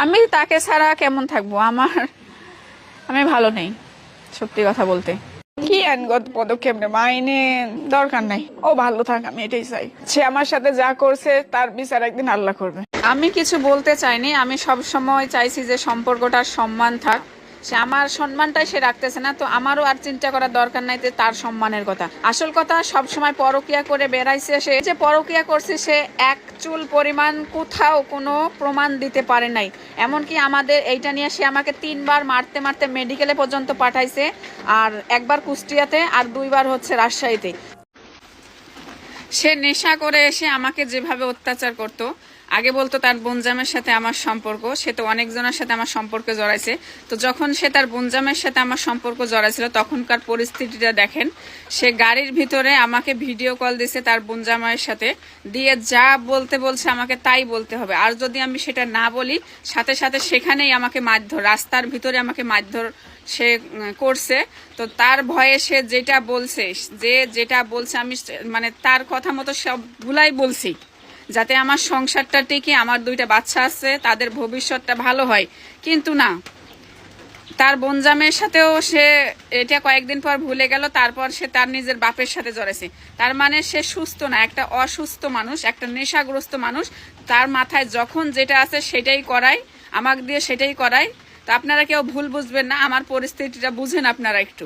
আমি তাকে ছাড়া কেমন থাকবো, আমি ভালো নেই সত্যি কথা বলতে। কি আইনগত পদক্ষেপ নেব, আইনে দরকার নাই, ও ভালো থাক, আমি এটাই চাই। সে আমার সাথে যা করছে তার বিচার একদিন আল্লাহ করবে। আমি কিছু বলতে চাইনি, আমি সব সময় চাইছি যে সম্পর্কটার সম্মান থাক। সে আমার সম্মানটাই সে রাখতেছে না, তো আমারও আর চিন্তা করার দরকার নাই যে তার সম্মানের কথা। আসল কথা, সব সময় পরকিয়া করে বেড়াইছে, সে যে পরকিয়া করছে সে এক চুল পরিমাণ কোথাও কোনো প্রমাণ দিতে পারে নাই। এমনকি আমাদের এইটা নিয়ে সে আমাকে 3বার মারতে মারতে মেডিকেলে পর্যন্ত পাঠাইছে, আর একবার কুষ্টিয়াতে আর 2বার হচ্ছে রাজশাহীতে। সে নেশা করে এসে আমাকে যেভাবে অত্যাচার করত, আগে বলতো তার বোনজামের সাথে আমার সম্পর্ক, সে তো অনেকজনের সাথে আমার সম্পর্কে জড়াইছে। তো যখন সে তার বোনজামের সাথে আমার সম্পর্ক জড়াইছিল তখনকার পরিস্থিতিটা দেখেন। সে গাড়ির ভিতরে আমাকে ভিডিও কল দিছে তার বোনজামের সাথে, দিয়ে যা বলতে বলছে আমাকে তাই বলতে হবে, আর যদি আমি সেটা না বলি সাথে সাথে সেখানেই আমাকে মারধর, রাস্তার ভিতরে আমাকে মারধর সে করছে। তো তার ভয়ে সে যেটা বলছে, যেটা বলছে আমি মানে তার কথা মতো সবগুলাই বলছি, যাতে আমার সংসারটা টিকে, আমার 2টা বাচ্চা আছে, তাদের ভবিষ্যৎটা ভালো হয়। কিন্তু না, তার বোনজামের সাথেও সে এটা কয়েকদিন পর ভুলে গেল, তারপর সে তার নিজের বাপের সাথে জড়াইছে। তার মানে সে সুস্থ না, একটা অসুস্থ মানুষ, একটা নেশাগ্রস্ত মানুষ। তার মাথায় যখন যেটা আছে সেটাই করায়, আমাকে দিয়ে সেটাই করায়। তো আপনারা কেউ ভুল বুঝবেন না, আমার পরিস্থিতিটা বুঝেন আপনারা একটু।